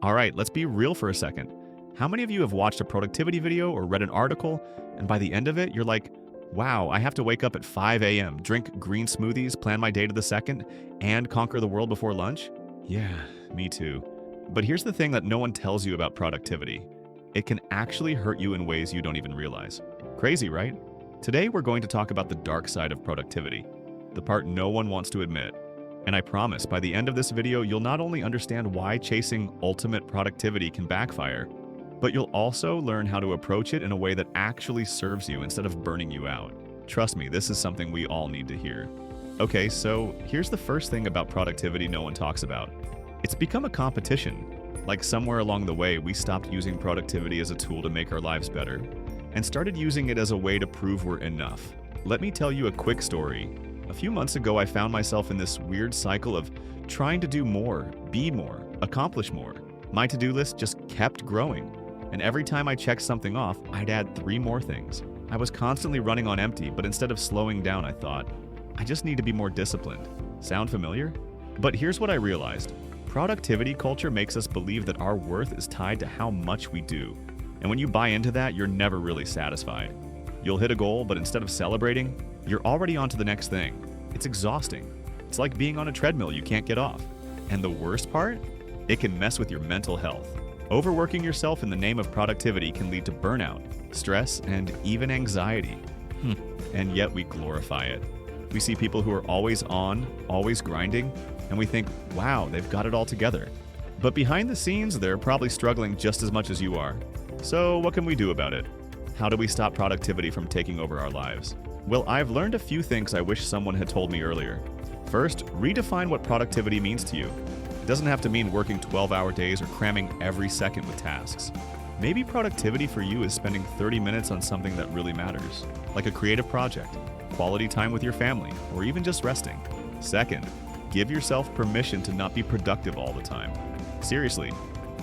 All right, let's be real for a second. How many of you have watched a productivity video or read an article, and by the end of it, you're like, wow, I have to wake up at 5 a.m., drink green smoothies, plan my day to the second, and conquer the world before lunch? Yeah, me too. But here's the thing that no one tells you about productivity. It can actually hurt you in ways you don't even realize. Crazy, right? Today, we're going to talk about the dark side of productivity, the part no one wants to admit. And I promise, by the end of this video, you'll not only understand why chasing ultimate productivity can backfire, but you'll also learn how to approach it in a way that actually serves you instead of burning you out. Trust me, this is something we all need to hear. Okay, so here's the first thing about productivity no one talks about. It's become a competition. Like somewhere along the way, we stopped using productivity as a tool to make our lives better and started using it as a way to prove we're enough. Let me tell you a quick story. A few months ago, I found myself in this weird cycle of trying to do more, be more, accomplish more. My to-do list just kept growing. And every time I checked something off, I'd add 3 more things. I was constantly running on empty, but instead of slowing down, I thought, I just need to be more disciplined. Sound familiar? But here's what I realized. Productivity culture makes us believe that our worth is tied to how much we do. And when you buy into that, you're never really satisfied. You'll hit a goal, but instead of celebrating, you're already on to the next thing. It's exhausting. It's like being on a treadmill you can't get off. And the worst part? It can mess with your mental health. Overworking yourself in the name of productivity can lead to burnout, stress, and even anxiety. And yet we glorify it. We see people who are always on, always grinding, and we think, wow, they've got it all together. But behind the scenes, they're probably struggling just as much as you are. So what can we do about it? How do we stop productivity from taking over our lives? Well, I've learned a few things I wish someone had told me earlier. First, redefine what productivity means to you. It doesn't have to mean working 12-hour days or cramming every second with tasks. Maybe productivity for you is spending 30 minutes on something that really matters, like a creative project, quality time with your family, or even just resting. Second, give yourself permission to not be productive all the time. Seriously,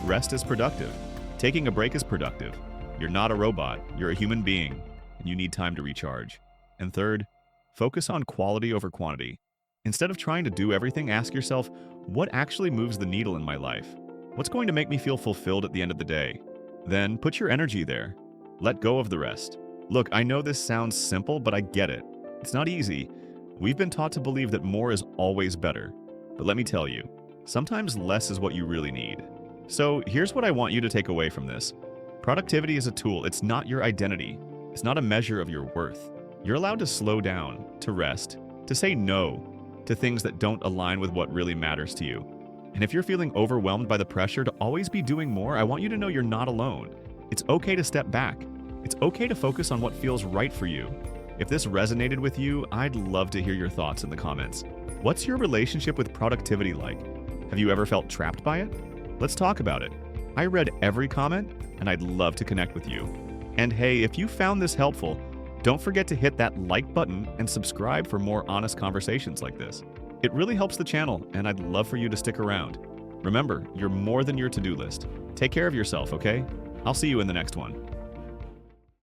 rest is productive. Taking a break is productive. You're not a robot, you're a human being, and you need time to recharge. And third, focus on quality over quantity. Instead of trying to do everything, ask yourself, what actually moves the needle in my life? What's going to make me feel fulfilled at the end of the day? Then put your energy there. Let go of the rest. Look, I know this sounds simple, but I get it. It's not easy. We've been taught to believe that more is always better. But let me tell you, sometimes less is what you really need. So here's what I want you to take away from this. Productivity is a tool. It's not your identity. It's not a measure of your worth. You're allowed to slow down, to rest, to say no to things that don't align with what really matters to you. And if you're feeling overwhelmed by the pressure to always be doing more, I want you to know you're not alone. It's okay to step back. It's okay to focus on what feels right for you. If this resonated with you, I'd love to hear your thoughts in the comments. What's your relationship with productivity like? Have you ever felt trapped by it? Let's talk about it. I read every comment, and I'd love to connect with you. And hey, if you found this helpful, don't forget to hit that like button and subscribe for more honest conversations like this. It really helps the channel, and I'd love for you to stick around. Remember, you're more than your to-do list. Take care of yourself, okay? I'll see you in the next one.